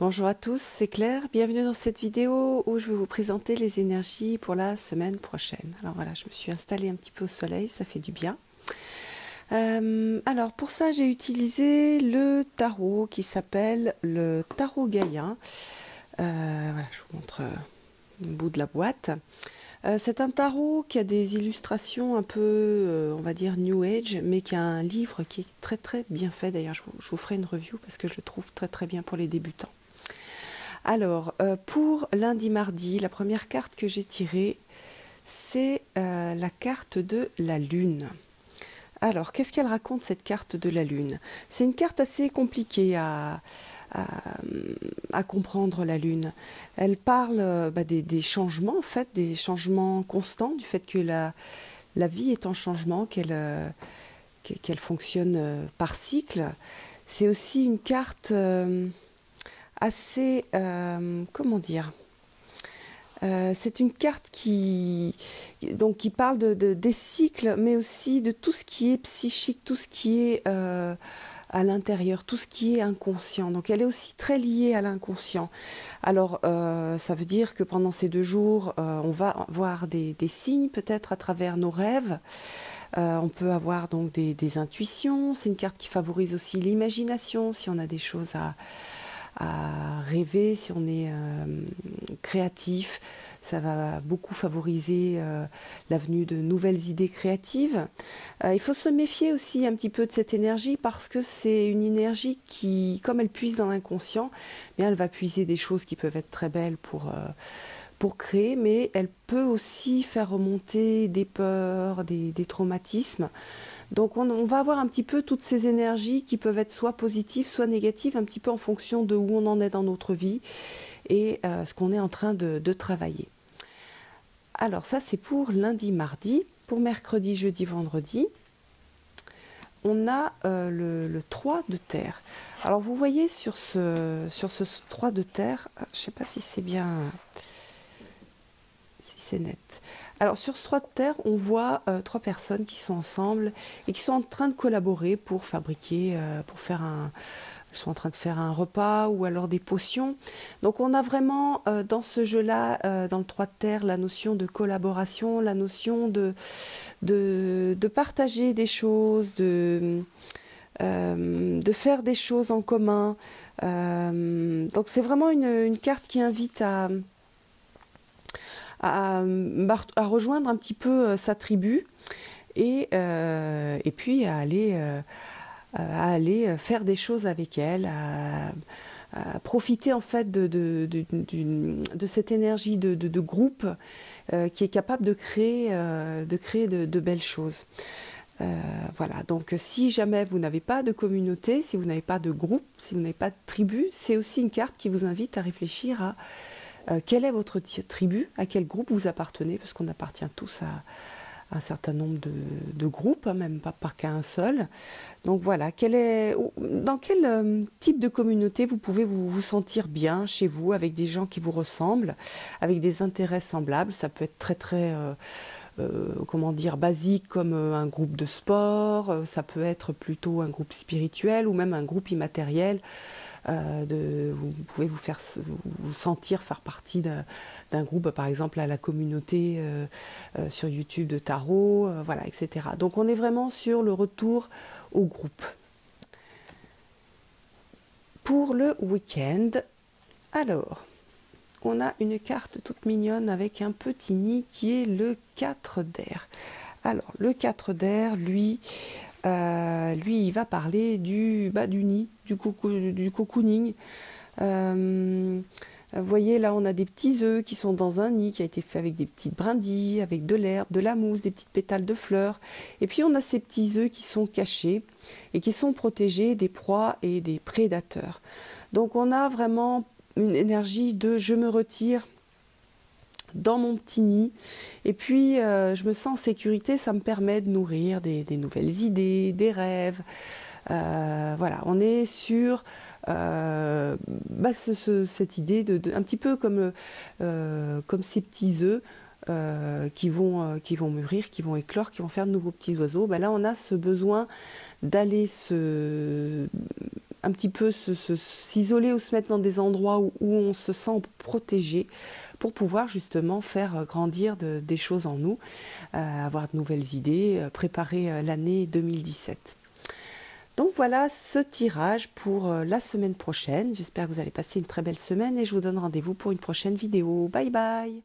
Bonjour à tous, c'est Claire. Bienvenue dans cette vidéo où je vais vous présenter les énergies pour la semaine prochaine. Alors voilà, je me suis installée un petit peu au soleil, ça fait du bien. Alors pour ça, j'ai utilisé le tarot qui s'appelle le tarot Gaïa. Voilà, je vous montre un bout de la boîte. C'est un tarot qui a des illustrations un peu, on va dire, New Age, mais qui a un livre qui est très très bien fait. D'ailleurs, je vous ferai une review parce que je le trouve très très bien pour les débutants. Alors, pour lundi-mardi, la première carte que j'ai tirée, c'est la carte de la Lune. Alors, qu'est-ce qu'elle raconte, cette carte de la Lune? C'est une carte assez compliquée à comprendre, la Lune. Elle parle des changements, en fait, des changements constants, du fait que la vie est en changement, qu'elle fonctionne par cycle. C'est aussi une carte assez, comment dire, c'est une carte qui parle des cycles, mais aussi de tout ce qui est psychique, tout ce qui est à l'intérieur, tout ce qui est inconscient. Donc elle est aussi très liée à l'inconscient. Alors ça veut dire que pendant ces 2 jours, on va voir des signes peut-être à travers nos rêves. On peut avoir donc des intuitions. C'est une carte qui favorise aussi l'imagination, si on a des choses à rêver, si on est créatif, ça va beaucoup favoriser la venue de nouvelles idées créatives. Il faut se méfier aussi un petit peu de cette énergie parce que c'est une énergie qui, comme elle puise dans l'inconscient, elle va puiser des choses qui peuvent être très belles pour créer, mais elle peut aussi faire remonter des peurs, des traumatismes. Donc on va avoir un petit peu toutes ces énergies qui peuvent être soit positives, soit négatives, un petit peu en fonction de où on en est dans notre vie et ce qu'on est en train de travailler. Alors ça c'est pour lundi, mardi. Pour mercredi, jeudi, vendredi, on a le 3 de terre. Alors vous voyez sur ce 3 de terre, je ne sais pas si c'est bien, si c'est net. Alors sur ce 3 de terre, on voit 3 personnes qui sont ensemble et qui sont en train de collaborer pour fabriquer, ils sont en train de faire un repas ou alors des potions. Donc on a vraiment dans ce jeu-là, dans le 3 de terre, la notion de collaboration, la notion de partager des choses, de faire des choses en commun. Donc c'est vraiment une carte qui invite à rejoindre un petit peu sa tribu et puis à aller faire des choses avec elle, à profiter en fait de cette énergie de groupe qui est capable de créer de belles choses. Voilà, donc si jamais vous n'avez pas de communauté, si vous n'avez pas de groupe, si vous n'avez pas de tribu, c'est aussi une carte qui vous invite à réfléchir à quelle est votre tribu, à quel groupe vous appartenez, parce qu'on appartient tous à un certain nombre de groupes, même pas qu'à un seul. Donc voilà, dans quel type de communauté vous pouvez vous sentir bien chez vous, avec des gens qui vous ressemblent, avec des intérêts semblables. Ça peut être très très comment dire, basique comme un groupe de sport, ça peut être plutôt un groupe spirituel ou même un groupe immatériel. Vous pouvez vous sentir faire partie d'un groupe, par exemple à la communauté sur YouTube de tarot, voilà, etc. Donc on est vraiment sur le retour au groupe. Pour le week-end, alors, on a une carte toute mignonne avec un petit nid qui est le 4 d'air. Alors, le 4 d'air, lui, il va parler du nid, du cocooning. Vous voyez, là, on a des petits œufs qui sont dans un nid qui a été fait avec des petites brindilles, avec de l'herbe, de la mousse, des petites pétales de fleurs. Et puis, on a ces petits œufs qui sont cachés et qui sont protégés des proies et des prédateurs. Donc, on a vraiment une énergie de « je me retire » dans mon petit nid et puis je me sens en sécurité, ça me permet de nourrir des nouvelles idées, des rêves. Voilà, on est sur cette idée un petit peu comme ces petits œufs qui vont mûrir, qui vont éclore, qui vont faire de nouveaux petits oiseaux. Là on a ce besoin d'aller un petit peu s'isoler ou se mettre dans des endroits où on se sent protégé pour pouvoir justement faire grandir des choses en nous, avoir de nouvelles idées, préparer l'année 2017. Donc voilà ce tirage pour la semaine prochaine. J'espère que vous allez passer une très belle semaine et je vous donne rendez-vous pour une prochaine vidéo. Bye bye!